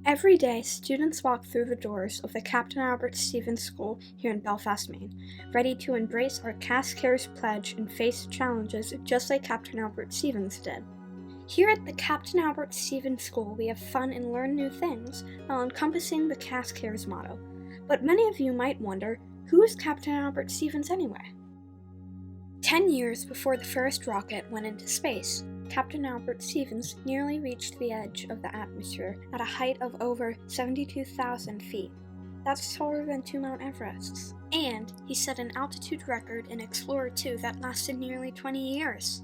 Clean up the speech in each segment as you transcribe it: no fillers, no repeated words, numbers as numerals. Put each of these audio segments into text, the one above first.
Every day, students walk through the doors of the Captain Albert Stevens School here in Belfast, Maine, ready to embrace our Cask-Cares pledge and face challenges just like Captain Albert Stevens did. Here at the Captain Albert Stevens School, we have fun and learn new things while encompassing the Cask-Cares motto. But many of you might wonder, who is Captain Albert Stevens anyway? 10 years before the first rocket went into space, Captain Albert Stevens nearly reached the edge of the atmosphere at a height of over 72,000 feet. That's taller than 2 Mount Everests. And he set an altitude record in Explorer 2 that lasted nearly 20 years.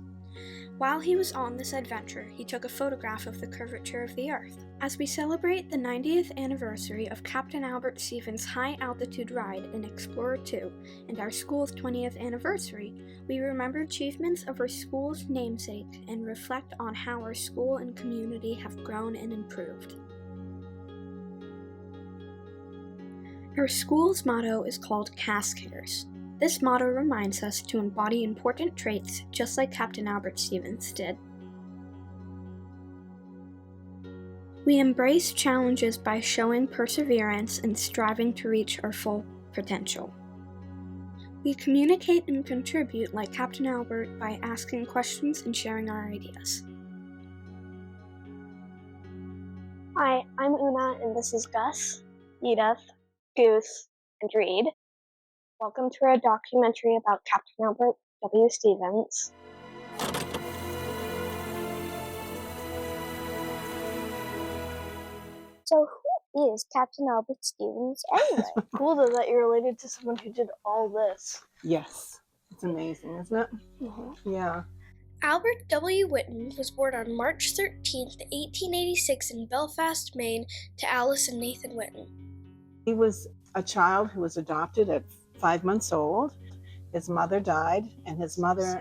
While he was on this adventure, he took a photograph of the curvature of the Earth. As we celebrate the 90th anniversary of Captain Albert Stevens' high-altitude ride in Explorer 2 and our school's 20th anniversary, we remember achievements of our school's namesake and reflect on how our school and community have grown and improved. Our school's motto is called Cask-Cares. This motto reminds us to embody important traits just like Captain Albert Stevens did. We embrace challenges by showing perseverance and striving to reach our full potential. We communicate and contribute like Captain Albert by asking questions and sharing our ideas. Hi, I'm Una, and this is Gus, Edith, Goose, and Reed. Welcome to our documentary about Captain Albert W. Stevens. So who is Captain Albert Stevens anyway? Cool though that you're related to someone who did all this. Yes, it's amazing, isn't it? Mm-hmm. Yeah. Albert W. Whitten was born on March 13, 1886 in Belfast, Maine, to Alice and Nathan Whitten. He was a child who was adopted at 5 months old. His mother died, and his mother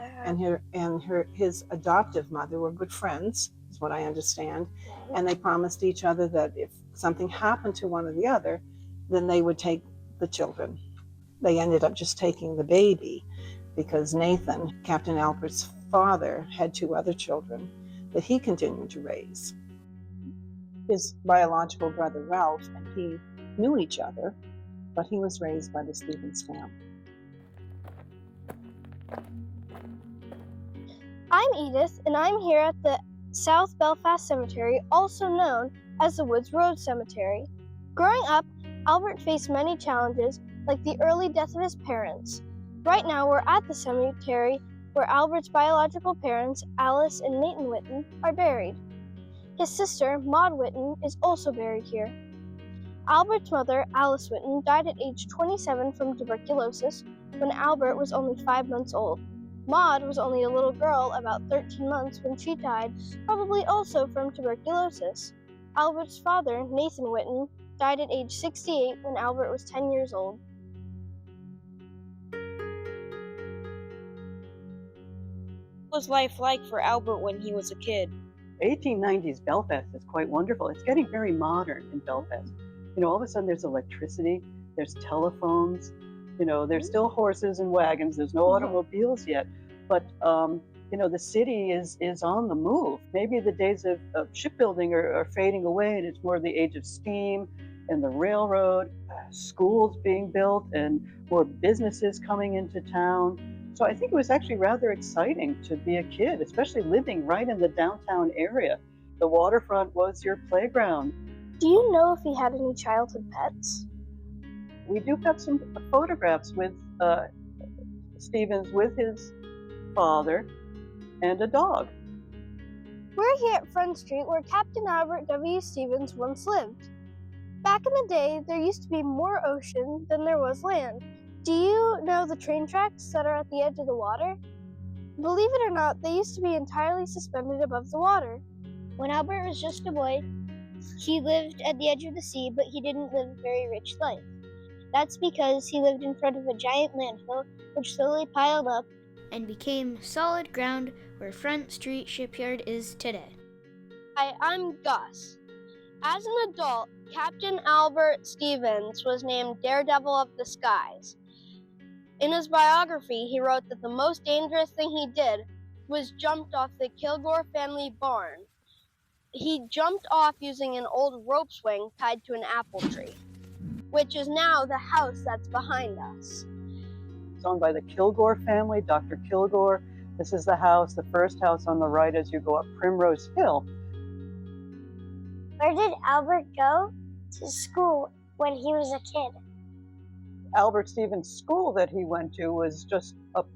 his adoptive mother were good friends, is what I understand. And they promised each other that if something happened to one or the other, then they would take the children. They ended up just taking the baby because Nathan, Captain Albert's father, had 2 other children that he continued to raise. His biological brother Ralph and he knew each other, but he was raised by the Stevens family. I'm Edith, and I'm here at the South Belfast Cemetery, also known as the Woods Road Cemetery. Growing up, Albert faced many challenges, like the early death of his parents. Right now, we're at the cemetery where Albert's biological parents, Alice and Nathan Whitten, are buried. His sister, Maud Whitten, is also buried here. Albert's mother, Alice Whitten, died at age 27 from tuberculosis when Albert was only 5 months old. Maud was only a little girl, about 13 months, when she died, probably also from tuberculosis. Albert's father, Nathan Whitten, died at age 68 when Albert was 10 years old. What was life like for Albert when he was a kid? 1890s Belfast is quite wonderful. It's getting very modern in Belfast. All of a sudden there's electricity, there's telephones, there's still horses and wagons, there's no automobiles yet, but the city is on the move. Maybe the days of shipbuilding are fading away, and it's more the age of steam and the railroad, schools being built, and more businesses coming into town. So I think it was actually rather exciting to be a kid, especially living right in the downtown area. The waterfront was your playground. Do you know if he had any childhood pets? We do have some photographs with Stevens with his father and a dog. We're here at Front Street where Captain Albert W. Stevens once lived. Back in the day, there used to be more ocean than there was land. Do you know the train tracks that are at the edge of the water? Believe it or not, they used to be entirely suspended above the water. When Albert was just a boy, he lived at the edge of the sea, but he didn't live a very rich life. That's because he lived in front of a giant landfill, which slowly piled up and became solid ground where Front Street Shipyard is today. Hi, I'm Gus. As an adult, Captain Albert Stevens was named Daredevil of the Skies. In his biography, he wrote that the most dangerous thing he did was jumped off the Kilgore family barn. he jumped off using an old rope swing tied to an apple tree, which is now the house that's behind us. It's owned by the Kilgore family, Dr. Kilgore. This is the house, the first house on the right as you go up Primrose Hill. Where did Albert go to school when he was a kid? Albert Stevens' school that he went to was just up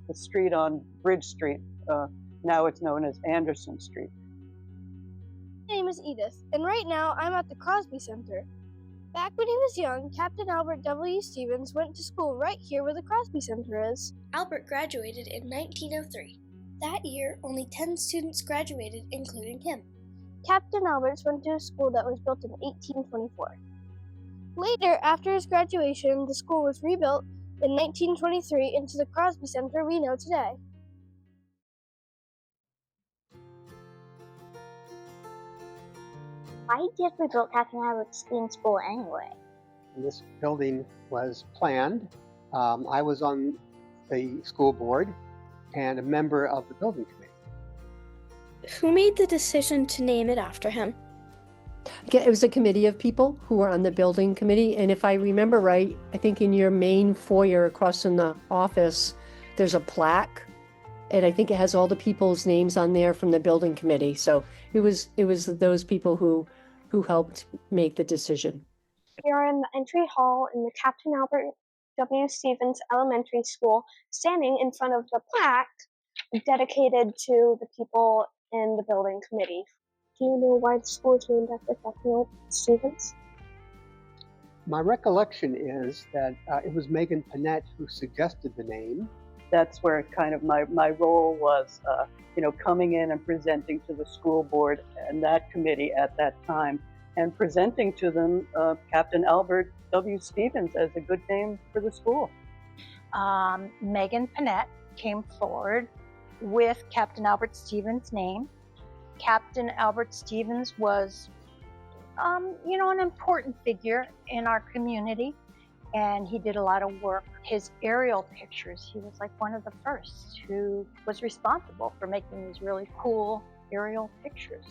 the street on Bridge Street. Now it's known as Anderson Street. My name is Edith, and right now I'm at the Crosby Center. Back when he was young, Captain Albert W. Stevens went to school right here where the Crosby Center is. Albert graduated in 1903. That year, only 10 students graduated, including him. Captain Alberts went to a school that was built in 1824. Later, after his graduation, the school was rebuilt in 1923 into the Crosby Center we know today. Why did we build Captain Albert Stevens School anyway? This building was planned. I was on the school board and a member of the building committee. Who made the decision to name it after him? It was a committee of people who were on the building committee, and if I remember right, I think in your main foyer across from the office, there's a plaque, and I think it has all the people's names on there from the building committee. So it was those people who helped make the decision. We are in the entry hall in the Captain Albert W. Stevens Elementary School, standing in front of the plaque dedicated to the people in the building committee. Do you know why the school is named after Captain Albert Stevens? My recollection is that it was Megan Panett who suggested the name. That's where kind of my role was, coming in and presenting to the school board and that committee at that time, and presenting to them Captain Albert W. Stevens as a good name for the school. Megan Panett came forward with Captain Albert Stevens' name. Captain Albert Stevens was, an important figure in our community, and he did a lot of work. His aerial pictures, he was like one of the first who was responsible for making these really cool aerial pictures.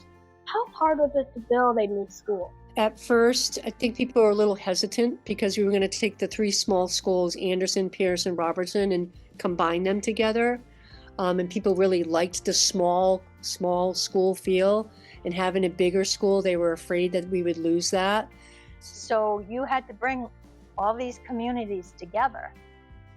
How hard was it to build a new school? At first, I think people were a little hesitant because we were going to take the three small schools, Anderson, Pierce, and Robertson, and combine them together. And people really liked the small school feel, and having a bigger school, they were afraid that we would lose that. So you had to bring all these communities together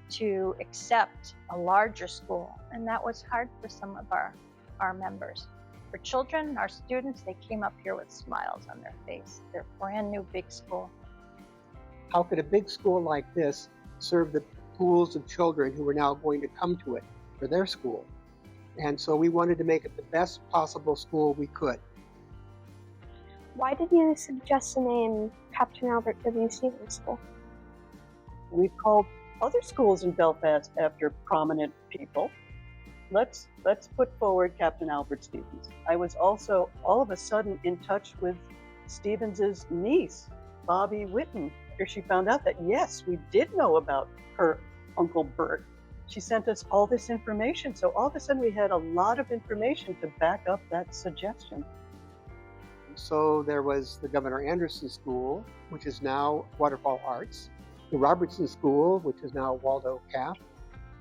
to accept a larger school, and that was hard for some of our members. For children, our students, they came up here with smiles on their face. Their brand new big school. How could a big school like this serve the pools of children who were now going to come to it for their school? And so we wanted to make it the best possible school we could. Why did you suggest the name Captain Albert W. Stevens School? We've called other schools in Belfast after prominent people. Let's put forward Captain Albert Stevens. I was also all of a sudden in touch with Stevens's niece, Bobby Whitten, after she found out that yes, we did know about her Uncle Bert. She sent us all this information. So all of a sudden we had a lot of information to back up that suggestion. So there was the Governor Anderson School, which is now Waterfall Arts, the Robertson School, which is now Waldo Cap,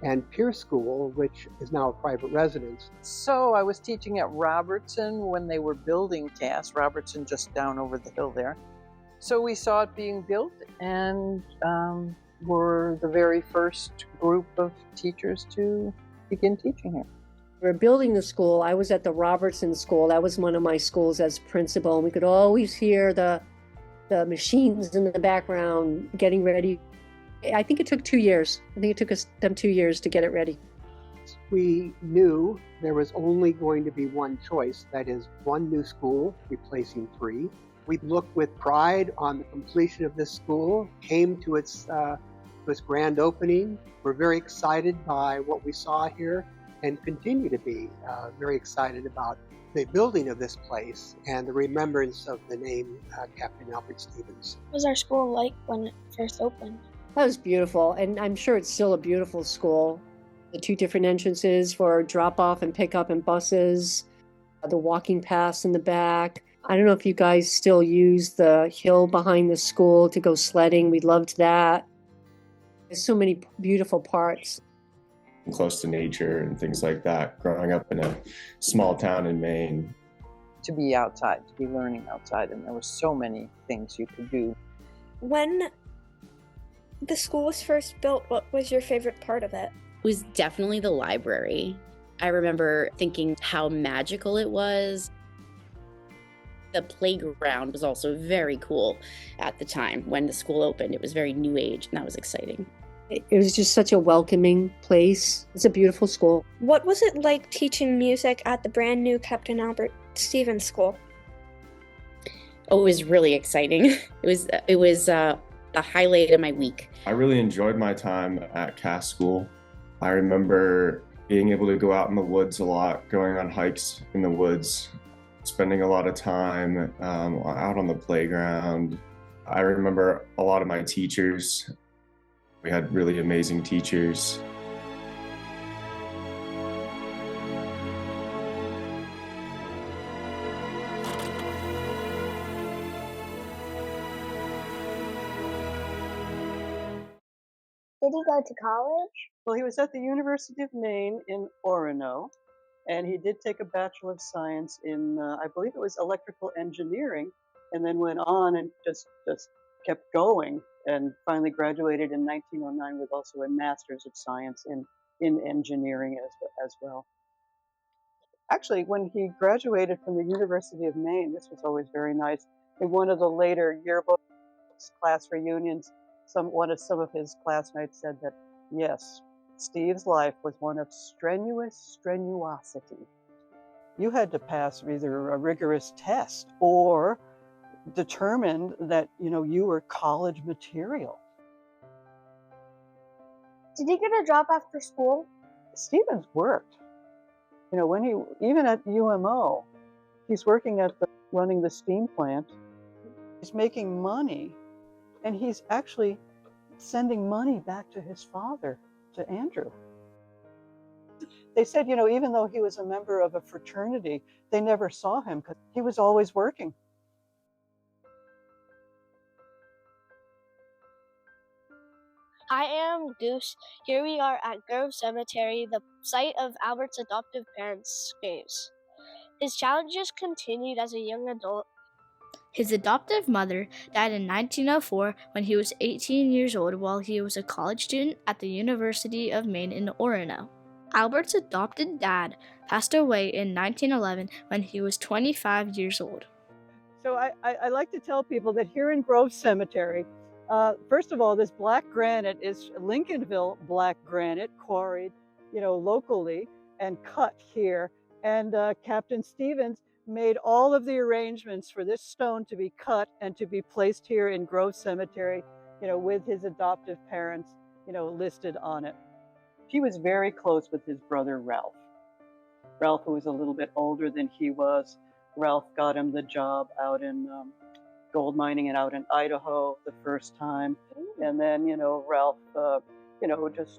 and Pierce School, which is now a private residence. So I was teaching at Robertson when they were building Cass, Robertson just down over the hill there. So we saw it being built, and were the very first group of teachers to begin teaching here. We were building the school. I was at the Robertson School. That was one of my schools as principal, and we could always hear the machines in the background getting ready. I think it took 2 years. I think it took them 2 years to get it ready. We knew there was only going to be one choice, that is one new school replacing three. We looked with pride on the completion of this school, came to its grand opening. We're very excited by what we saw here and continue to be very excited about the building of this place and the remembrance of the name Captain Albert Stevens. What was our school like when it first opened? That was beautiful, and I'm sure it's still a beautiful school. The two different entrances for drop-off and pick-up and buses. the walking paths in the back. I don't know if you guys still use the hill behind the school to go sledding. We loved that. There's so many beautiful parks. Close to nature and things like that, growing up in a small town in Maine. To be outside, to be learning outside, and there were so many things you could do. When the school was first built, what was your favorite part of it? It was definitely the library. I remember thinking how magical it was. The playground was also very cool at the time when the school opened. It was very new age, and that was exciting. It was just such a welcoming place. It's a beautiful school. What was it like teaching music at the brand new Captain Albert Stevens School? Oh, it was really exciting. It was the highlight of my week. I really enjoyed my time at Cass School. I remember being able to go out in the woods a lot, going on hikes in the woods, spending a lot of time out on the playground. I remember a lot of my teachers. We had really amazing teachers. Did he go to college? Well, he was at the University of Maine in Orono, and he did take a Bachelor of Science in, I believe it was electrical engineering, and then went on and just kept going, and finally graduated in 1909 with also a Master's of Science in engineering as well. Actually, when he graduated from the University of Maine, this was always very nice. In one of the later yearbooks, class reunions, some of his classmates said that, yes, Steve's life was one of strenuosity. You had to pass either a rigorous test or determined that, you were college material. Did he get a job after school? Stevens worked. Even at UMO, he's working running the steam plant. He's making money, and he's actually sending money back to his father, to Andrew. They said, even though he was a member of a fraternity, they never saw him because he was always working. I am Goose. Here we are at Grove Cemetery, the site of Albert's adoptive parents' graves. His challenges continued as a young adult. His adoptive mother died in 1904 when he was 18 years old while he was a college student at the University of Maine in Orono. Albert's adopted dad passed away in 1911 when he was 25 years old. So I like to tell people that here in Grove Cemetery, first of all, this black granite is Lincolnville black granite, quarried, locally and cut here. And Captain Stevens made all of the arrangements for this stone to be cut and to be placed here in Grove Cemetery, with his adoptive parents, listed on it. He was very close with his brother Ralph. Ralph, who was a little bit older than he was, Ralph got him the job out in gold mining and out in Idaho the first time. And then, Ralph,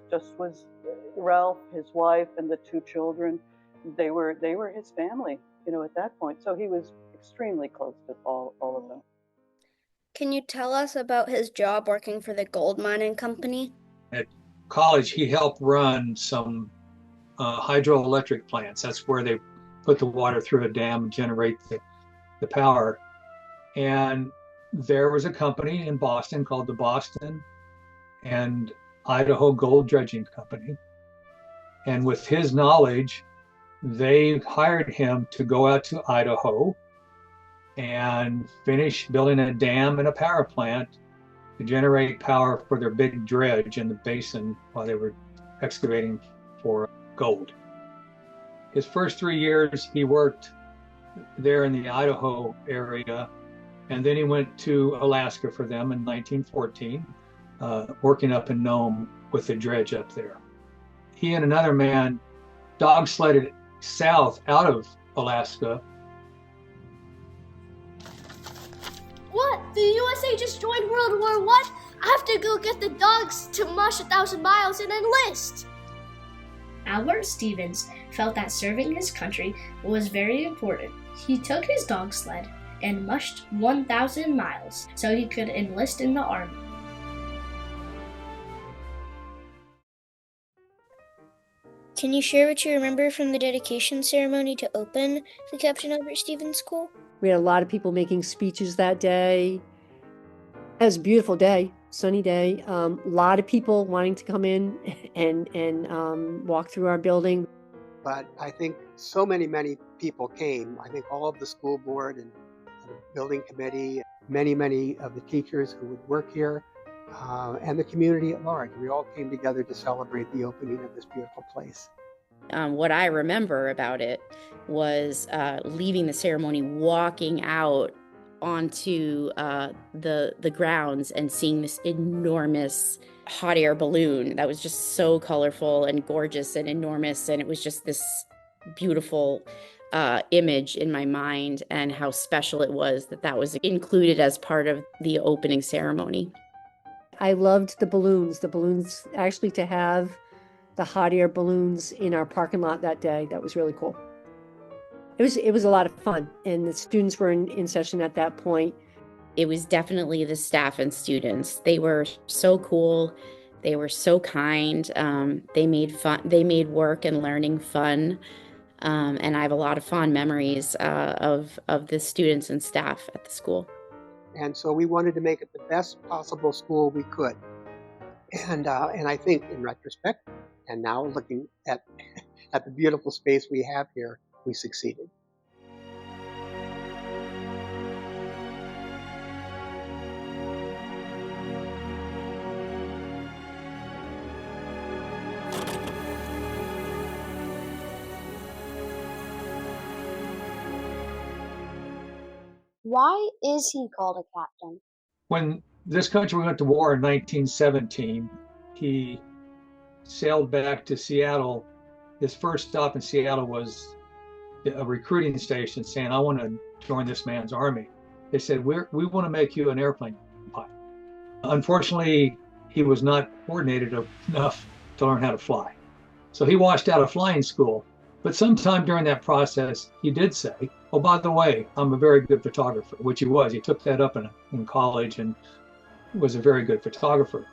just was Ralph, his wife, and the two children. They were his family, at that point. So he was extremely close to all of them. Can you tell us about his job working for the gold mining company? At college, he helped run some hydroelectric plants. That's where they put the water through a dam and generate the power. And there was a company in Boston called the Boston and Idaho Gold Dredging Company. And with his knowledge, they hired him to go out to Idaho and finish building a dam and a power plant to generate power for their big dredge in the basin while they were excavating for gold. His first 3 years, he worked there in the Idaho area, and then he went to Alaska for them in 1914, working up in Nome with the dredge up there. He and another man dog sledded south out of Alaska. What? The USA just joined World War I? I have to go get the dogs to march 1,000 miles and enlist. Albert Stevens felt that serving his country was very important. He took his dog sled and mushed 1,000 miles so he could enlist in the army. Can you share what you remember from the dedication ceremony to open the Captain Albert Stevens School? We had a lot of people making speeches that day. It was a beautiful day, sunny day. A lot of people wanting to come in and walk through our building. But I think so many people came. I think all of the school board and the building committee, many of the teachers who would work here, and the community at large. We all came together to celebrate the opening of this beautiful place. What I remember about it was leaving the ceremony, walking out onto the grounds and seeing this enormous hot air balloon that was just so colorful and gorgeous and enormous. And it was just this beautiful image in my mind, and how special it was that that was included as part of the opening ceremony. I loved the balloons. The balloons, actually, to have the hot air balloons in our parking lot that day, that was really cool. It was a lot of fun, and the students were in session at that point. It was definitely the staff and students. They were so cool. They were so kind. They made work and learning fun. And I have a lot of fond memories of the students and staff at the school. And so we wanted to make it the best possible school we could. And I think, in retrospect, and now looking at the beautiful space we have here, we succeeded. Why is he called a captain? When this country went to war in 1917, he sailed back to Seattle. His first stop in Seattle was a recruiting station saying, I want to join this man's army. They said, we want to make you an airplane pilot. Unfortunately, he was not coordinated enough to learn how to fly. So he washed out of flying school. But sometime during that process, he did say, oh, by the way, I'm a very good photographer, which he was. He took that up in college and was a very good photographer.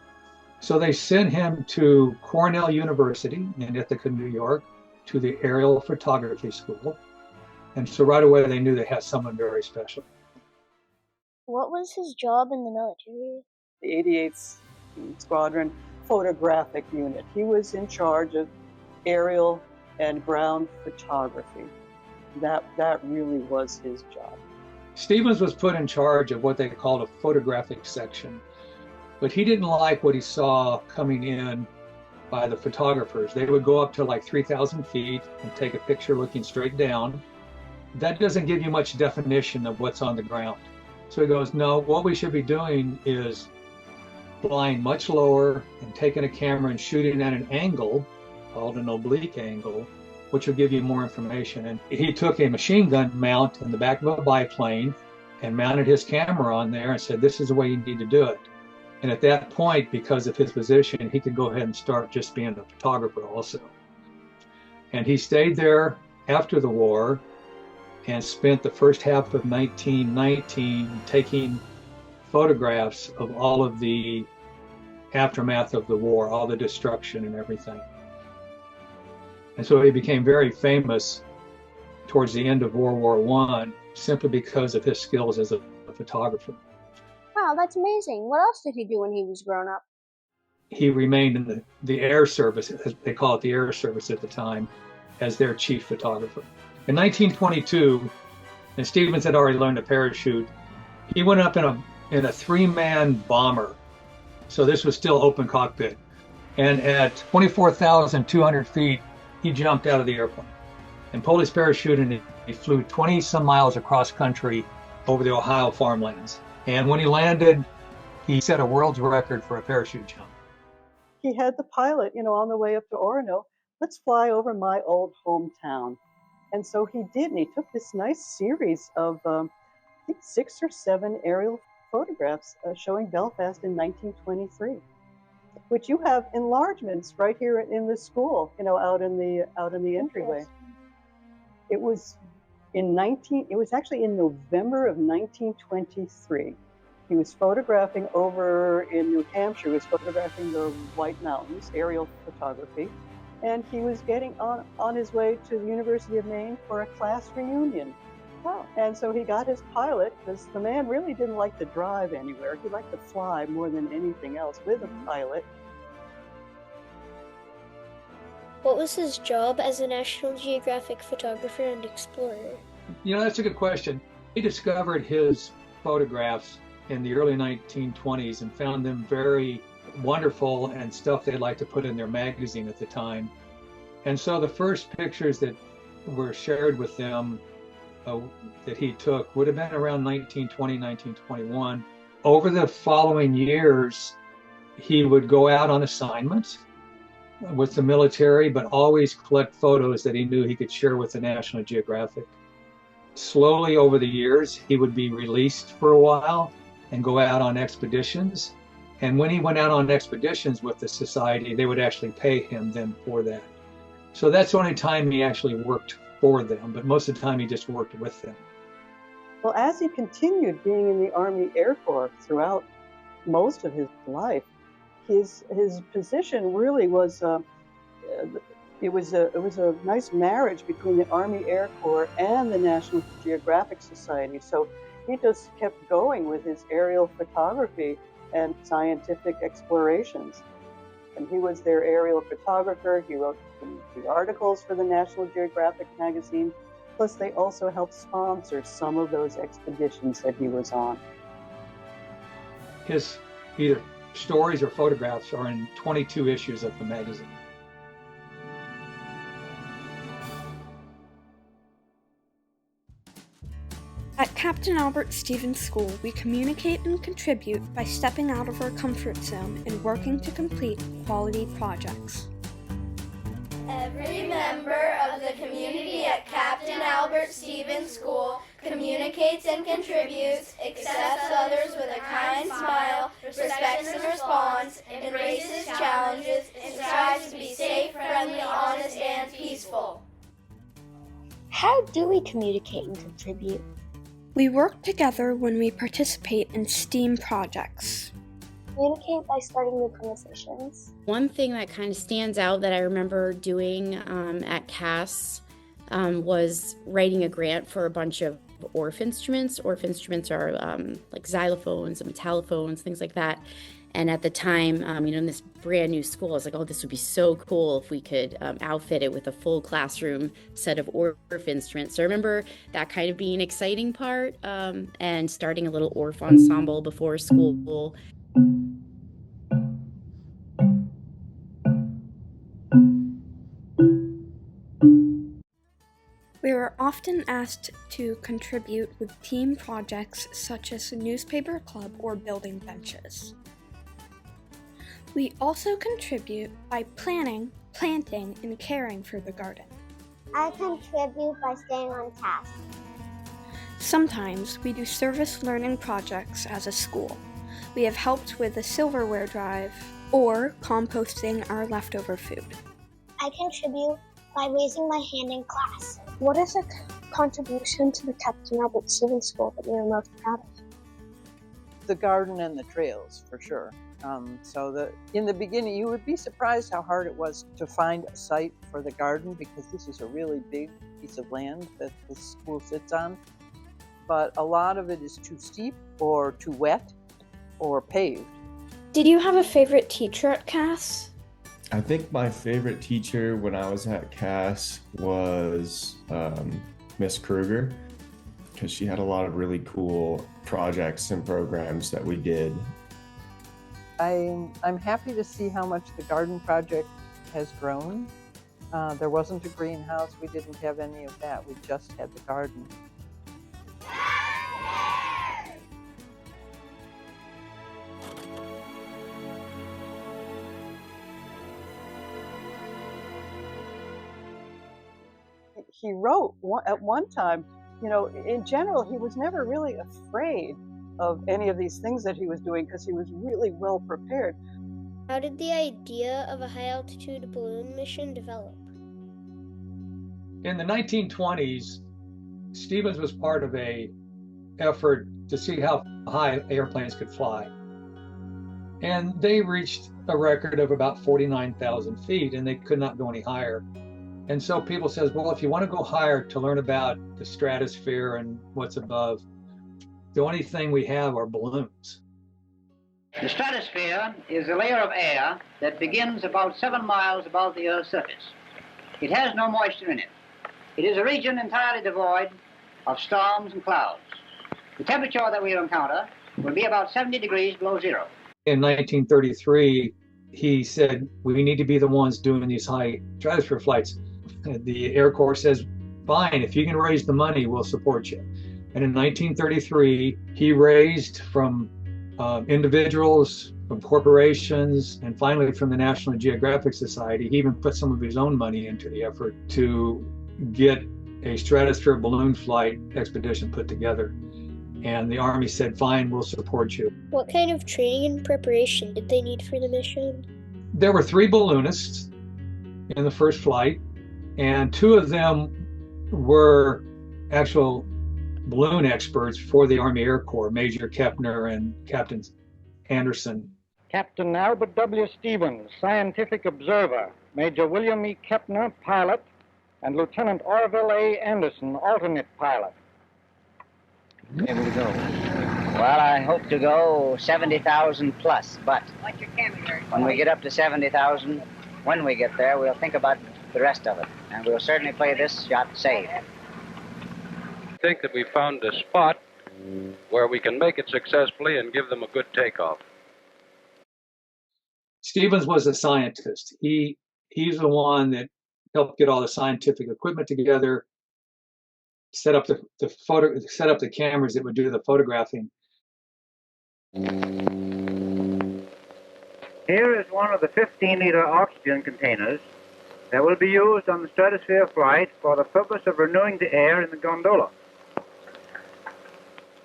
So they sent him to Cornell University in Ithaca, New York, to the Aerial Photography School. And so right away, they knew they had someone very special. What was his job in the military? The 88th Squadron Photographic Unit. He was in charge of aerial and ground photography. That really was his job. Stevens was put in charge of what they called a photographic section, but he didn't like what he saw coming in by the photographers. They would go up to like 3,000 feet and take a picture looking straight down. That doesn't give you much definition of what's on the ground. So he goes, no, what we should be doing is flying much lower and taking a camera and shooting at an angle called an oblique angle, which will give you more information. And he took a machine gun mount in the back of a biplane and mounted his camera on there and said, this is the way you need to do it. And at that point, because of his position, he could go ahead and start just being a photographer also. And he stayed there after the war and spent the first half of 1919 taking photographs of all of the aftermath of the war, all the destruction and everything. And so he became very famous towards the end of World War I simply because of his skills as a photographer. Wow, that's amazing. What else did he do when he was grown up? He remained in the Air Service, as they call it the Air Service at the time, as their chief photographer. In 1922, and Stevens had already learned to parachute, he went up in a three-man bomber. So this was still open cockpit. And at 24,200 feet, he jumped out of the airplane and pulled his parachute, and he flew 20 some miles across country over the Ohio farmlands. And when he landed, he set a world's record for a parachute jump. He had the pilot, on the way up to Orono, let's fly over my old hometown. And so he did, and he took this nice series of, I think, 6 or 7 aerial photographs showing Belfast in 1923. which you have enlargements right here in the school, out in the entryway. It was actually in November of 1923. He was photographing over in New Hampshire. He was photographing the White Mountains, aerial photography, and he was getting on his way to the University of Maine for a class reunion. Oh. And so he got his pilot, because the man really didn't like to drive anywhere. He liked to fly more than anything else with a pilot. What was his job as a National Geographic photographer and explorer? That's a good question. He discovered his photographs in the early 1920s and found them very wonderful and stuff they'd like to put in their magazine at the time. And so the first pictures that were shared with them that he took would have been around 1920, 1921. Over the following years, he would go out on assignments with the military, but always collect photos that he knew he could share with the National Geographic. Slowly over the years, he would be released for a while and go out on expeditions. And when he went out on expeditions with the society, they would actually pay him then for that. So that's the only time he actually worked for them, but most of the time he just worked with them. Well, as he continued being in the Army Air Corps throughout most of his life, his position really was it was a nice marriage between the Army Air Corps and the National Geographic Society. So he just kept going with his aerial photography and scientific explorations. And he was their aerial photographer. He wrote the articles for the National Geographic magazine. Plus, they also helped sponsor some of those expeditions that he was on. His either stories or photographs are in 22 issues of the magazine. At Captain Albert Stevens School, we communicate and contribute by stepping out of our comfort zone and working to complete quality projects. Every member of the community at Captain Albert Stevens School communicates and contributes, accepts others with a kind smile, respects and responds, embraces challenges, and strives to be safe, friendly, honest, and peaceful. How do we communicate and contribute? We work together when we participate in STEAM projects. Communicate by starting new conversations. One thing that kind of stands out that I remember doing at CAS was writing a grant for a bunch of ORF instruments. ORF instruments are like xylophones and metallophones, things like that. And at the time, in this brand new school, I was like, oh, this would be so cool if we could outfit it with a full classroom set of ORF instruments. So I remember that kind of being an exciting part and starting a little ORF ensemble before school. We were often asked to contribute with team projects such as a newspaper club or building benches. We also contribute by planning, planting, and caring for the garden. I contribute by staying on task. Sometimes we do service learning projects as a school. We have helped with the silverware drive or composting our leftover food. I contribute by raising my hand in class. What is a contribution to the Captain Albert Stevens School that you're most proud of? The garden and the trails, for sure. In the beginning, you would be surprised how hard it was to find a site for the garden, because this is a really big piece of land that the school sits on. But a lot of it is too steep or too wet or paved. Did you have a favorite teacher at CAS? I think my favorite teacher when I was at CAS was Miss Kruger, because she had a lot of really cool projects and programs that we did. I'm happy to see how much the garden project has grown. There wasn't a greenhouse. We didn't have any of that. We just had the garden. He wrote at one time, in general, he was never really afraid of any of these things that he was doing because he was really well prepared. How did the idea of a high-altitude balloon mission develop? In the 1920s, Stevens was part of a effort to see how high airplanes could fly. And they reached a record of about 49,000 feet, and they could not go any higher. And so people says, well, if you want to go higher to learn about the stratosphere and what's above, the only thing we have are balloons. The stratosphere is a layer of air that begins about 7 miles above the Earth's surface. It has no moisture in it. It is a region entirely devoid of storms and clouds. The temperature that we encounter will be about 70 degrees below zero. In 1933, he said, we need to be the ones doing these high stratosphere flights. The Air Corps says, fine, if you can raise the money, we'll support you. And in 1933, he raised from individuals, from corporations, and finally from the National Geographic Society. He even put some of his own money into the effort to get a stratosphere balloon flight expedition put together. And the Army said, fine, we'll support you. What kind of training and preparation did they need for the mission? There were 3 balloonists in the first flight, and 2 of them were actual balloon experts for the Army Air Corps, Major Kepner and Captain Anderson. Captain Albert W. Stevens, scientific observer, Major William E. Kepner, pilot, and Lieutenant Orville A. Anderson, alternate pilot. Able to go. Well, I hope to go 70,000 plus, but when we get up to 70,000, when we get there, we'll think about the rest of it, and we'll certainly play this shot safe. I think that we found a spot where we can make it successfully and give them a good takeoff. Stevens was a scientist. He's the one that helped get all the scientific equipment together, set up the cameras that would do the photographing. Here is one of the 15-liter oxygen containers that will be used on the stratosphere flight for the purpose of renewing the air in the gondola.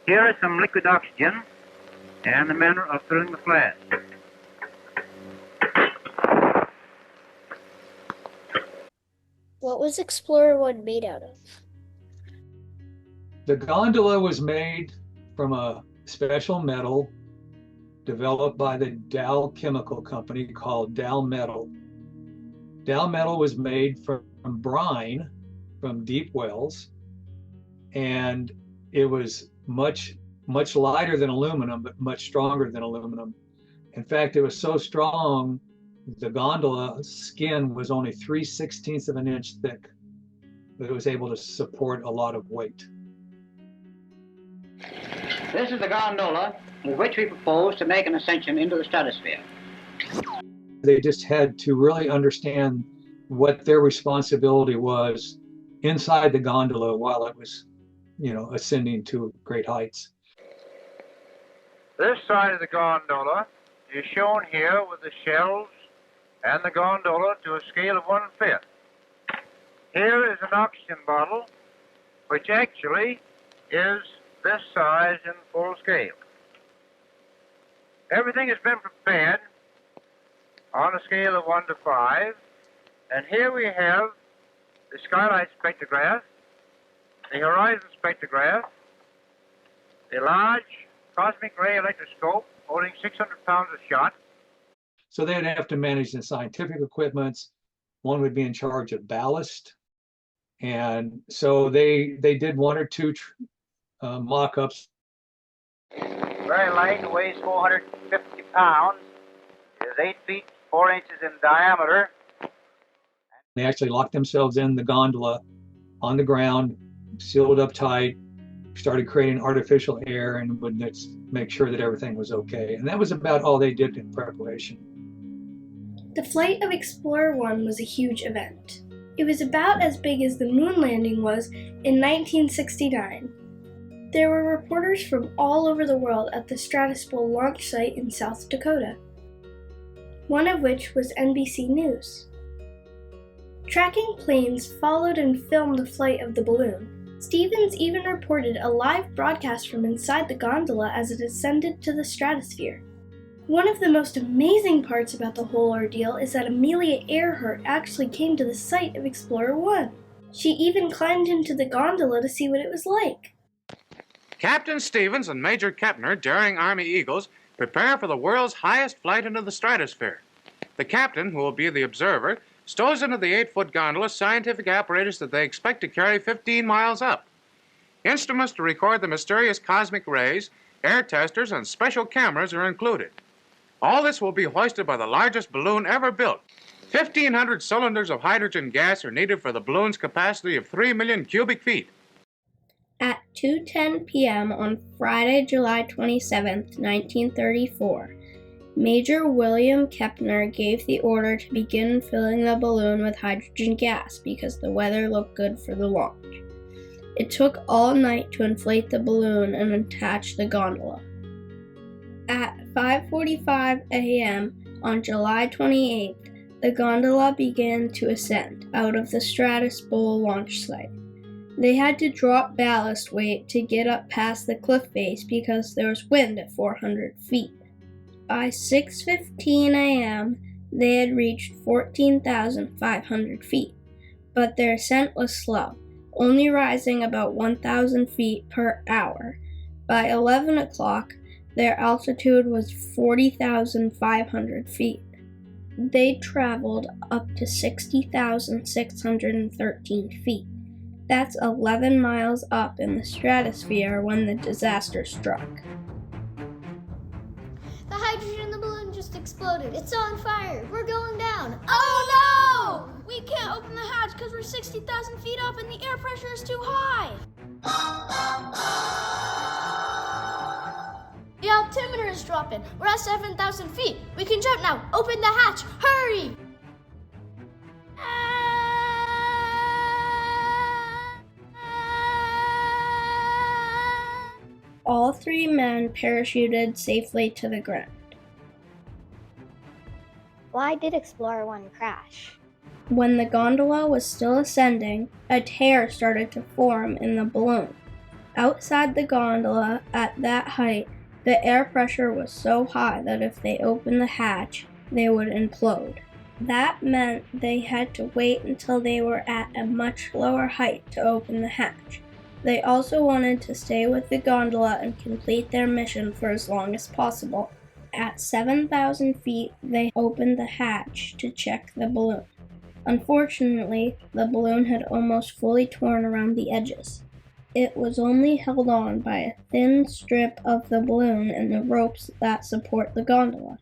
Here is some liquid oxygen, and the men are filling the flask. What was Explorer 1 made out of? The gondola was made from a special metal developed by the Dow Chemical Company called Dow Metal. Dow Metal was made from brine from deep wells, and it was much lighter than aluminum, but much stronger than aluminum. In fact, it was so strong, the gondola skin was only 3/16 of an inch thick, but it was able to support a lot of weight. This is the gondola with which we propose to make an ascension into the stratosphere. They just had to really understand what their responsibility was inside the gondola while it was, ascending to great heights. This side of the gondola is shown here with the shelves and the gondola to a scale of 1/5. Here is an oxygen bottle, which actually is this size in full scale. Everything has been prepared on a scale of 1 to 5, and here we have the skylight spectrograph, the horizon spectrograph, the large cosmic ray electroscope holding 600 pounds of shot. So they'd have to manage the scientific equipments. One would be in charge of ballast. And so they did 1 or 2 mock-ups. Very light, weighs 450 pounds, is 8 feet 4 inches in diameter. They actually locked themselves in the gondola on the ground, sealed it up tight, started creating artificial air, and would make sure that everything was okay. And that was about all they did in preparation. The flight of Explorer 1 was a huge event. It was about as big as the moon landing was in 1969. There were reporters from all over the world at the Stratospole launch site in South Dakota, one of which was NBC News. Tracking planes followed and filmed the flight of the balloon. Stevens even reported a live broadcast from inside the gondola as it ascended to the stratosphere. One of the most amazing parts about the whole ordeal is that Amelia Earhart actually came to the site of Explorer 1. She even climbed into the gondola to see what it was like. Captain Stevens and Major Kepner, daring Army Eagles, prepare for the world's highest flight into the stratosphere. The captain, who will be the observer, stows into the 8-foot gondola scientific apparatus that they expect to carry 15 miles up. Instruments to record the mysterious cosmic rays, air testers, and special cameras are included. All this will be hoisted by the largest balloon ever built. 1,500 cylinders of hydrogen gas are needed for the balloon's capacity of 3 million cubic feet. At 2:10 p.m. on Friday, July 27, 1934, Major William Kepner gave the order to begin filling the balloon with hydrogen gas because the weather looked good for the launch. It took all night to inflate the balloon and attach the gondola. At 5:45 a.m. on July 28th, the gondola began to ascend out of the Stratus Bowl launch site. They had to drop ballast weight to get up past the cliff face because there was wind at 400 feet. By 6:15 a.m., they had reached 14,500 feet, but their ascent was slow, only rising about 1,000 feet per hour. By 11 o'clock, their altitude was 40,500 feet. They traveled up to 60,613 feet. That's 11 miles up in the stratosphere when the disaster struck. The hydrogen in the balloon just exploded. It's on fire. We're going down. Oh no! We can't open the hatch because we're 60,000 feet up and the air pressure is too high. The altimeter is dropping. We're at 7,000 feet. We can jump now. Open the hatch. Hurry! All three men parachuted safely to the ground. Why did Explorer 1 crash? When the gondola was still ascending, a tear started to form in the balloon. Outside the gondola, at that height, the air pressure was so high that if they opened the hatch, they would implode. That meant they had to wait until they were at a much lower height to open the hatch. They also wanted to stay with the gondola and complete their mission for as long as possible. At 7,000 feet, they opened the hatch to check the balloon. Unfortunately, the balloon had almost fully torn around the edges. It was only held on by a thin strip of the balloon and the ropes that support the gondola.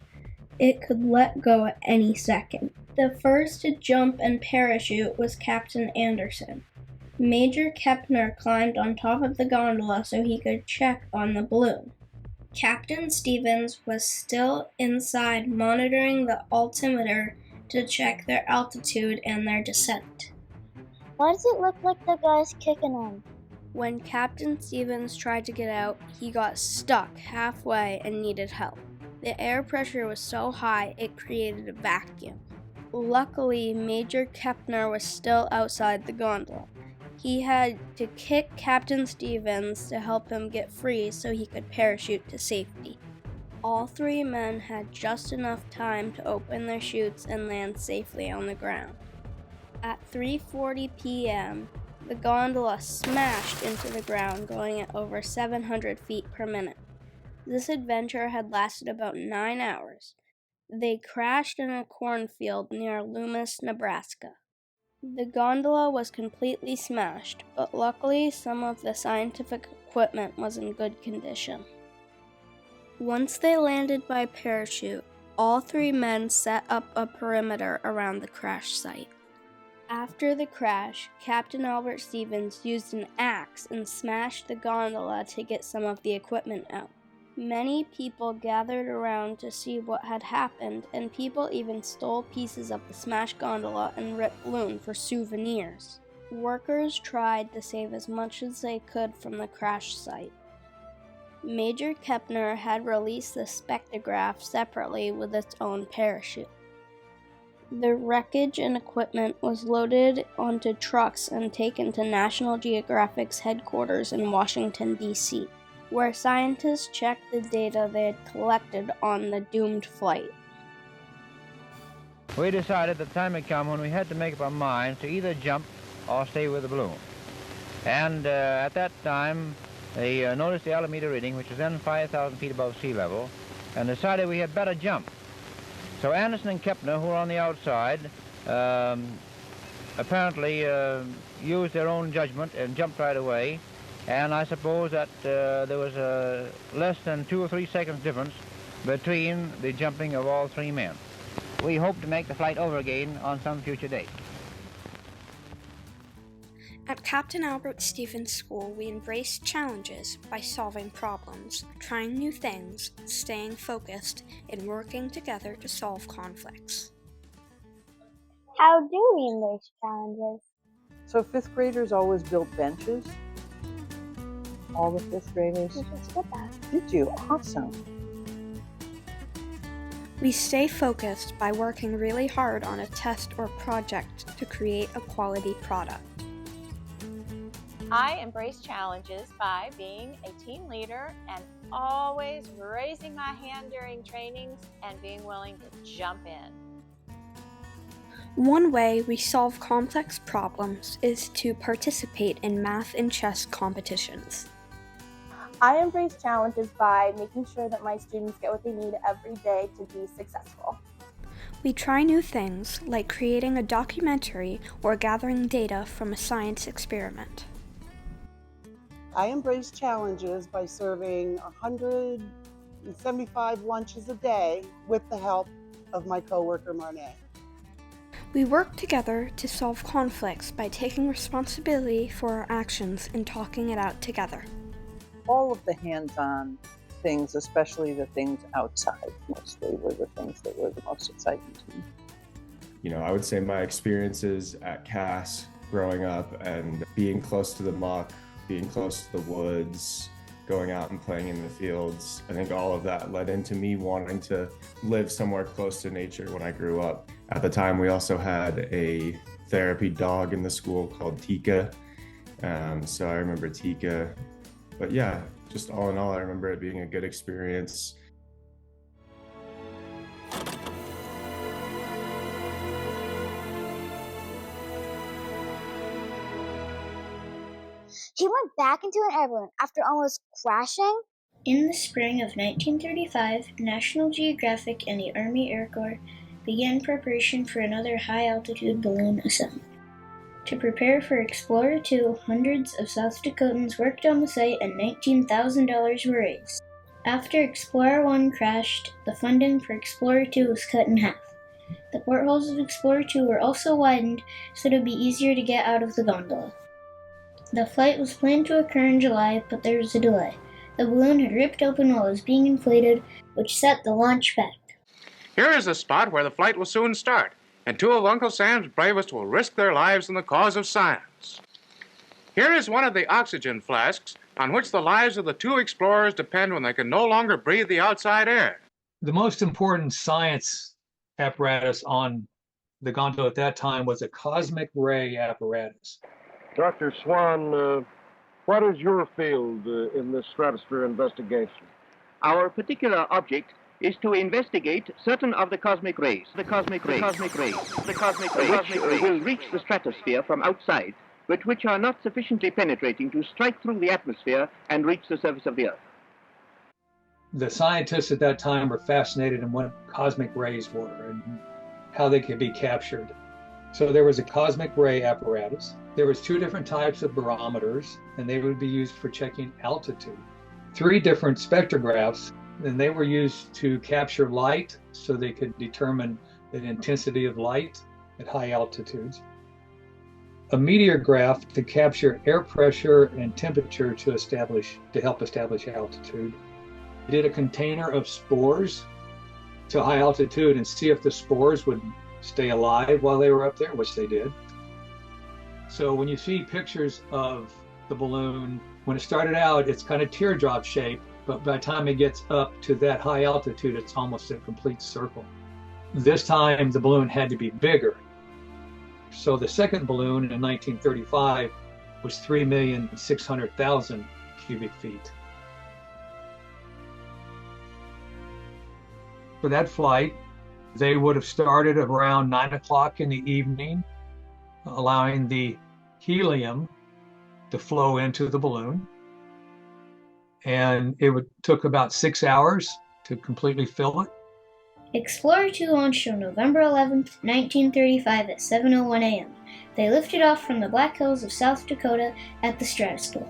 It could let go at any second. The first to jump and parachute was Captain Anderson. Major Kepner climbed on top of the gondola so he could check on the balloon. Captain Stevens was still inside monitoring the altimeter to check their altitude and their descent. Why does it look like the guy's kicking on? When Captain Stevens tried to get out, he got stuck halfway and needed help. The air pressure was so high it created a vacuum. Luckily, Major Kepner was still outside the gondola. He had to kick Captain Stevens to help him get free so he could parachute to safety. All three men had just enough time to open their chutes and land safely on the ground. At 3:40 p.m., the gondola smashed into the ground, going at over 700 feet per minute. This adventure had lasted about 9 hours. They crashed in a cornfield near Loomis, Nebraska. The gondola was completely smashed, but luckily some of the scientific equipment was in good condition. Once they landed by parachute, all three men set up a perimeter around the crash site. After the crash, Captain Albert Stevens used an axe and smashed the gondola to get some of the equipment out. Many people gathered around to see what had happened, and people even stole pieces of the smashed gondola and ripped balloon for souvenirs. Workers tried to save as much as they could from the crash site. Major Kepner had released the spectrograph separately with its own parachute. The wreckage and equipment was loaded onto trucks and taken to National Geographic's headquarters in Washington, D.C. where scientists checked the data they had collected on the doomed flight. We decided the time had come when we had to make up our minds to either jump or stay with the balloon. And at that time, they noticed the altimeter reading, which was then 5,000 feet above sea level, and decided we had better jump. So Anderson and Kepner, who were on the outside, apparently used their own judgment and jumped right away. And I suppose that there was a less than 2 or 3 seconds difference between the jumping of all 3 men. We hope to make the flight over again on some future date. At Captain Albert Stevens School, we embrace challenges by solving problems, trying new things, staying focused, and working together to solve conflicts. How do we embrace challenges? So 5th graders always built benches. All the 5th graders. We just did that. Did you? Awesome. We stay focused by working really hard on a test or project to create a quality product. I embrace challenges by being a team leader and always raising my hand during trainings and being willing to jump in. One way we solve complex problems is to participate in math and chess competitions. I embrace challenges by making sure that my students get what they need every day to be successful. We try new things, like creating a documentary or gathering data from a science experiment. I embrace challenges by serving 175 lunches a day with the help of my coworker Marnay. We work together to solve conflicts by taking responsibility for our actions and talking it out together. All of the hands-on things, especially the things outside, mostly were the things that were the most exciting to me. You know, I would say my experiences at Cass growing up and being close to the muck, being close to the woods, going out and playing in the fields, I think all of that led into me wanting to live somewhere close to nature when I grew up. At the time, we also had a therapy dog in the school called Tika. So I remember Tika. But yeah, just all in all, I remember it being a good experience. He went back into an air balloon after almost crashing? In the spring of 1935, National Geographic and the Army Air Corps began preparation for another high-altitude balloon assembly. To prepare for Explorer 2, hundreds of South Dakotans worked on the site and $19,000 were raised. After Explorer 1 crashed, the funding for Explorer 2 was cut in half. The portholes of Explorer 2 were also widened so it would be easier to get out of the gondola. The flight was planned to occur in July, but there was a delay. The balloon had ripped open while it was being inflated, which set the launch back. Here is the spot where the flight will soon start, and 2 of Uncle Sam's bravest will risk their lives in the cause of science. Here is one of the oxygen flasks on which the lives of the 2 explorers depend when they can no longer breathe the outside air. The most important science apparatus on the gondola at that time was a cosmic ray apparatus. Dr. Swan, what is your field in this stratosphere investigation? Our particular object is to investigate certain of the cosmic rays, which will reach the stratosphere from outside, but which are not sufficiently penetrating to strike through the atmosphere and reach the surface of the Earth. The scientists at that time were fascinated in what cosmic rays were and how they could be captured. So there was a cosmic ray apparatus. There was 2 different types of barometers, and they would be used for checking altitude. 3 different spectrographs, and they were used to capture light so they could determine the intensity of light at high altitudes. A meteorograph to capture air pressure and temperature to help establish altitude. We did a container of spores to high altitude and see if the spores would stay alive while they were up there, which they did. So when you see pictures of the balloon, when it started out, it's kind of teardrop shaped, but by the time it gets up to that high altitude, it's almost a complete circle. This time, the balloon had to be bigger. So the second balloon in 1935 was 3,600,000 cubic feet. for that flight. They would have started around 9 o'clock in the evening, allowing the helium to flow into the balloon. And it took about 6 hours to completely fill it. Explorer 2 launched on November 11th, 1935 at 7:01 a.m. They lifted off from the Black Hills of South Dakota at the stratosphere.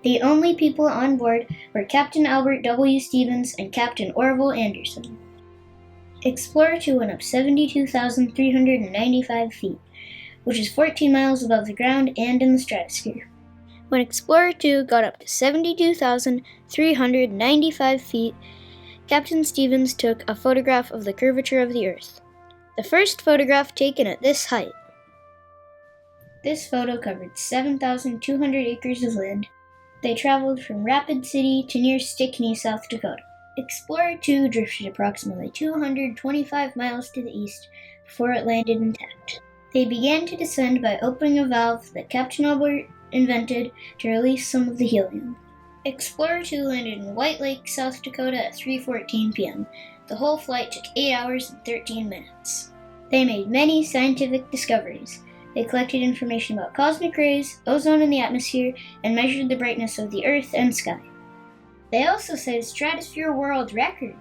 The only people on board were Captain Albert W. Stevens and Captain Orville Anderson. Explorer 2 went up 72,395 feet, which is 14 miles above the ground and in the stratosphere. When Explorer 2 got up to 72,395 feet, Captain Stevens took a photograph of the curvature of the Earth. The first photograph taken at this height. This photo covered 7,200 acres of land. They traveled from Rapid City to near Stickney, South Dakota. Explorer 2 drifted approximately 225 miles to the east before it landed intact. They began to descend by opening a valve that Captain Albert invented to release some of the helium. Explorer 2 landed in White Lake, South Dakota at 3:14 p.m. The whole flight took 8 hours and 13 minutes. They made many scientific discoveries. They collected information about cosmic rays, ozone in the atmosphere, and measured the brightness of the Earth and sky. They also set a stratosphere world record.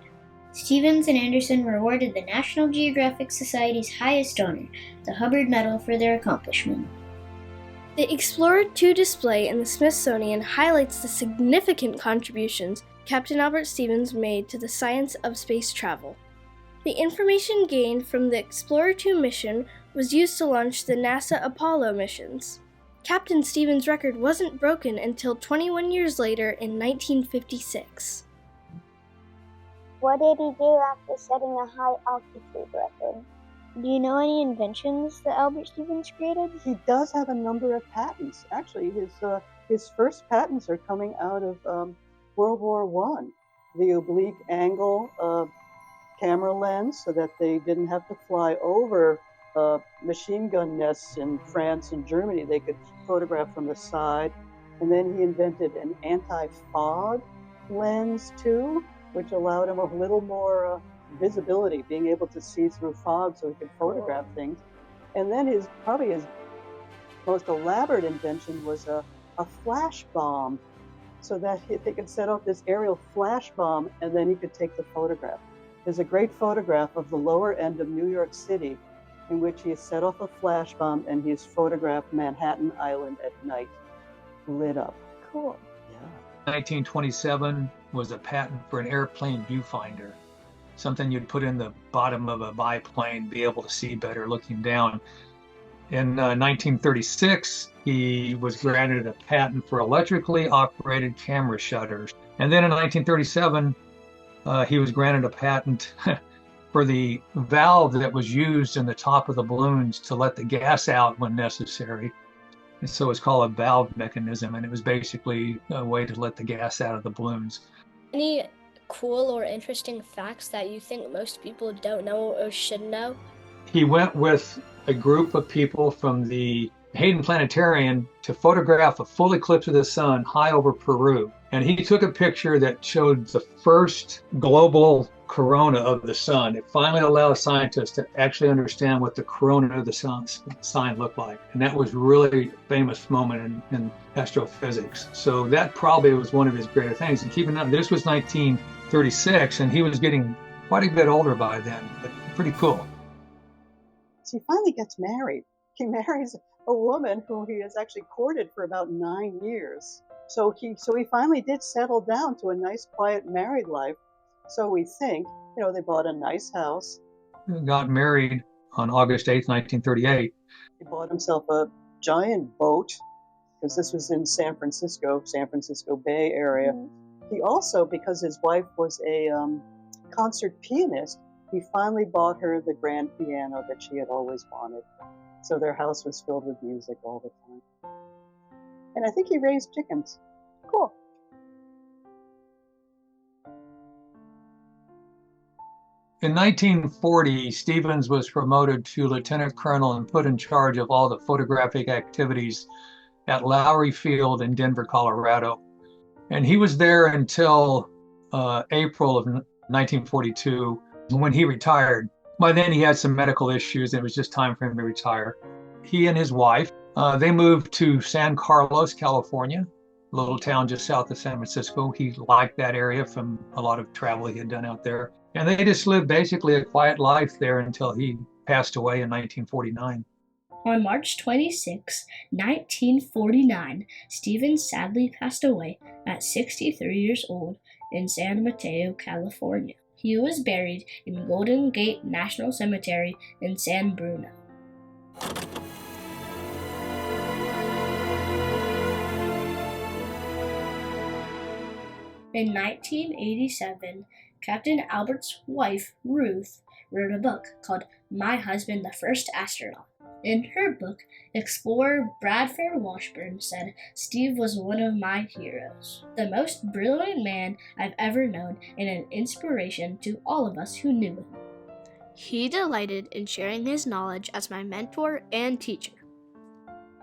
Stevens and Anderson were awarded the National Geographic Society's highest honor, the Hubbard Medal, for their accomplishment. The Explorer 2 display in the Smithsonian highlights the significant contributions Captain Albert Stevens made to the science of space travel. The information gained from the Explorer 2 mission was used to launch the NASA Apollo missions. Captain Stevens' record wasn't broken until 21 years later in 1956. What did he do after setting a high altitude record? Do you know any inventions that Albert Stevens created? He does have a number of patents. Actually, his first patents are coming out of World War I. The oblique angle camera lens, so that they didn't have to fly over machine gun nests in France and Germany. They could photograph from the side. And then he invented an anti-fog lens too, which allowed him a little more visibility, being able to see through fog so he could photograph things. And then probably his most elaborate invention was a flash bomb, so that they could set off this aerial flash bomb and then he could take the photograph. There's a great photograph of the lower end of New York City in which he has set off a flash bomb and he has photographed Manhattan Island at night, lit up. Cool. Yeah. 1927 was a patent for an airplane viewfinder, something you'd put in the bottom of a biplane, be able to see better looking down. In 1936, he was granted a patent for electrically operated camera shutters. And then in 1937, he was granted a patent for the valve that was used in the top of the balloons to let the gas out when necessary. And so it's called a valve mechanism, and it was basically a way to let the gas out of the balloons. Any cool or interesting facts that you think most people don't know or should know? He went with a group of people from the Hayden Planetarium to photograph a full eclipse of the sun high over Peru. And he took a picture that showed the first global corona of the sun. It finally allowed scientists to actually understand what the corona of the sun sign looked like. And that was really a famous moment in astrophysics. So that probably was one of his greater things. And keep in mind, this was 1936, and he was getting quite a bit older by then, but pretty cool. So he finally gets married. He marries a woman who he has actually courted for about 9 years. So he finally did settle down to a nice, quiet married life. So we think, they bought a nice house. He got married on August 8th, 1938. He bought himself a giant boat, because this was in San Francisco Bay Area. Mm-hmm. He also, because his wife was a concert pianist, he finally bought her the grand piano that she had always wanted. So their house was filled with music all the time. And I think he raised chickens. Cool. In In 1940, Stevens was promoted to lieutenant colonel and put in charge of all the photographic activities at Lowry Field in Denver, Colorado. And he was there until April of 1942 when he retired. By then he had some medical issues and it was just time for him to retire. He and his wife, they moved to San Carlos, California, a little town just south of San Francisco. He liked that area from a lot of travel he had done out there. And they just lived basically a quiet life there until he passed away in 1949. On March 26, 1949, Stevens sadly passed away at 63 years old in San Mateo, California. He was buried in Golden Gate National Cemetery in San Bruno. In 1987, Captain Albert's wife, Ruth, wrote a book called My Husband the First Astronaut. In her book, explorer Bradford Washburn said, "Steve was one of my heroes, the most brilliant man I've ever known and an inspiration to all of us who knew him. He delighted in sharing his knowledge as my mentor and teacher."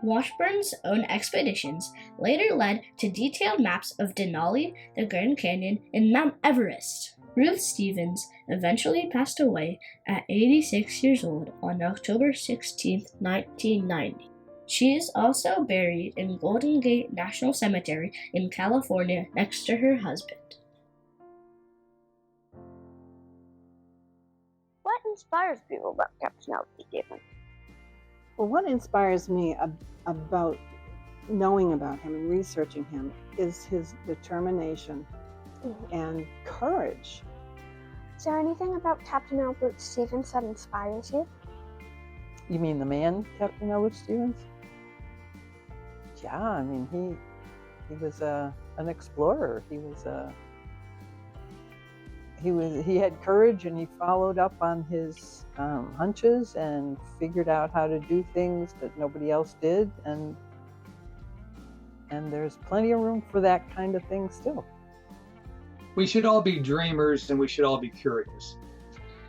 Washburn's own expeditions later led to detailed maps of Denali, the Grand Canyon, and Mount Everest. Ruth Stevens eventually passed away at 86 years old on October 16, 1990. She is also buried in Golden Gate National Cemetery in California next to her husband. What inspires people about Captain Albert Stevens? Well, what inspires me about knowing about him and researching him is his determination and courage. Is there anything about Captain Albert Stevens that inspires you? You mean the man, Captain Albert Stevens? Yeah, I mean, he was an explorer. He had courage, and he followed up on his hunches and figured out how to do things that nobody else did, and there's plenty of room for that kind of thing still. We should all be dreamers and we should all be curious.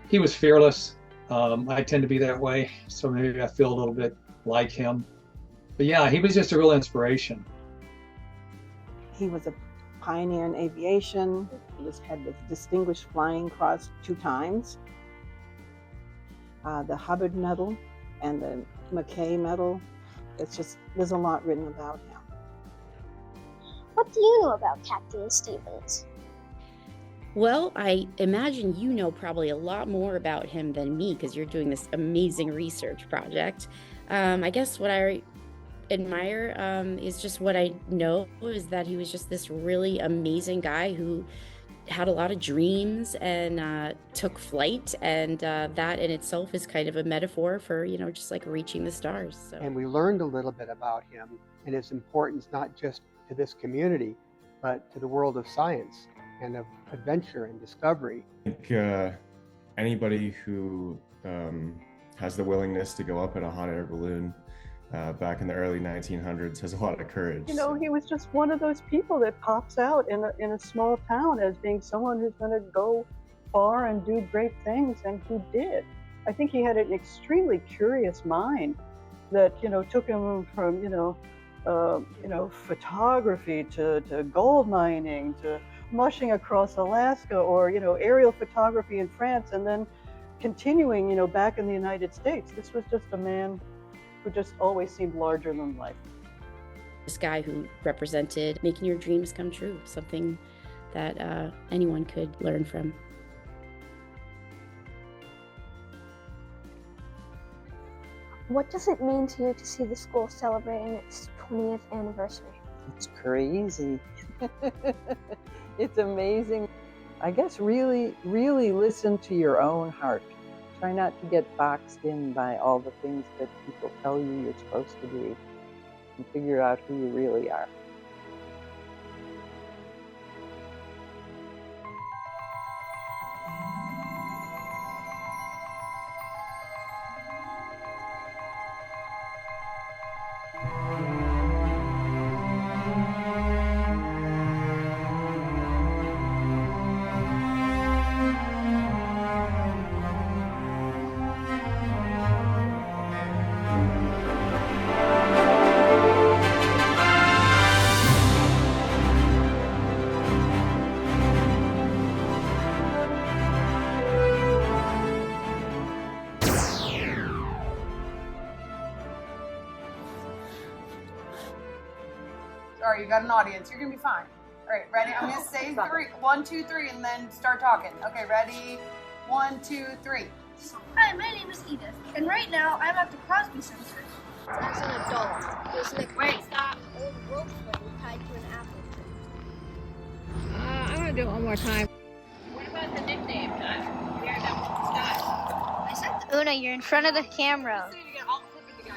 He was fearless. I tend to be that way, so maybe I feel a little bit like him. But yeah, he was just a real inspiration. He was a pioneer in aviation. He had the Distinguished Flying Cross 2 times, the Hubbard Medal, and the McKay Medal. There's a lot written about him. What do you know about Captain Stevens? Well, I imagine you know probably a lot more about him than me because you're doing this amazing research project. I guess what I admire is just what I know is that he was just this really amazing guy who had a lot of dreams and took flight, and that in itself is kind of a metaphor for, just like reaching the stars. So. And we learned a little bit about him and his importance not just to this community, but to the world of science and of adventure and discovery. I think anybody who has the willingness to go up in a hot air balloon back in the early 1900s has a lot of courage. He was just one of those people that pops out in a small town as being someone who's going to go far and do great things, and who did. I think he had an extremely curious mind that took him from photography to gold mining to mushing across Alaska, or aerial photography in France, and then continuing back in the United States. This was just a man who just always seemed larger than life. This guy who represented making your dreams come true, something that anyone could learn from. What does it mean to you to see the school celebrating its 20th anniversary? It's crazy. It's amazing. I guess really, really listen to your own heart. Try not to get boxed in by all the things that people tell you you're supposed to do, and figure out who you really are. All right, you got an audience. You're gonna be fine. All right, ready? I'm gonna say 3. 1, 2, 3, and then start talking. Okay, ready? 1, 2, 3. Hi, my name is Edith, and right now I'm at the Crosby Center. As an adult, there's an old rope swing tied to an apple tree. I'm gonna do it one more time. What about the nickname? Scott. I said Una, you're in front of the camera.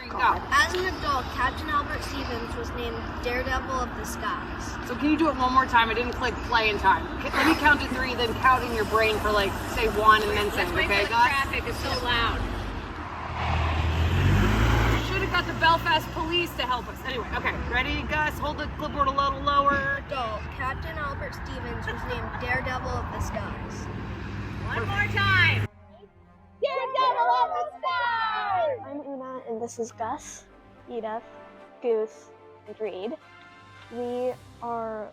As an adult, Captain Albert Stevens was named Daredevil of the Skies. So can you do it one more time? I didn't click play in time. Let me count to 3, then count in your brain for like, say 1 and then say, okay, Gus? Traffic is so loud. Should have got the Belfast police to help us. Anyway, okay, ready, Gus? Hold the clipboard a little lower. Adult, Captain Albert Stevens was named Daredevil of the Skies. One more time. Daredevil of the Skies! I'm Una, and this is Gus, Edith, Goose, and Reed. We are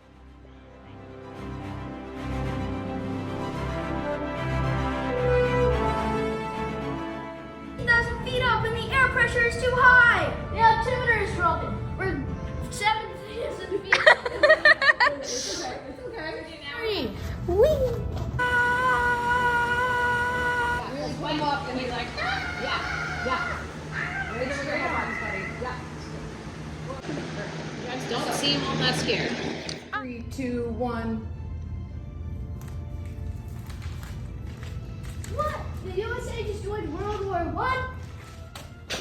1,000 feet up, and the air pressure is too high. The altimeter is dropping. We're 7,000 feet. It's okay. 3. Whee! Really climb up and be like, yeah. Raise your arms, buddy. Yeah. You guys don't seem all that scared. 3, 2, 1. What? The USA just joined World War I?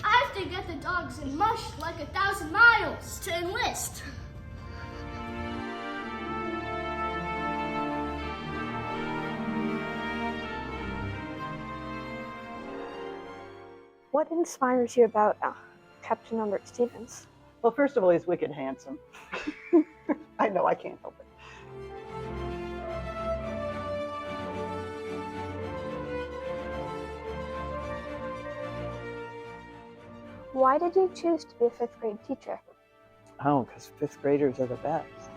I have to get the dogs in mush like 1,000 miles to enlist. What inspires you about Captain Albert Stevens? Well, first of all, he's wicked handsome. I know, I can't help it. Why did you choose to be a 5th grade teacher? Oh, because 5th graders are the best.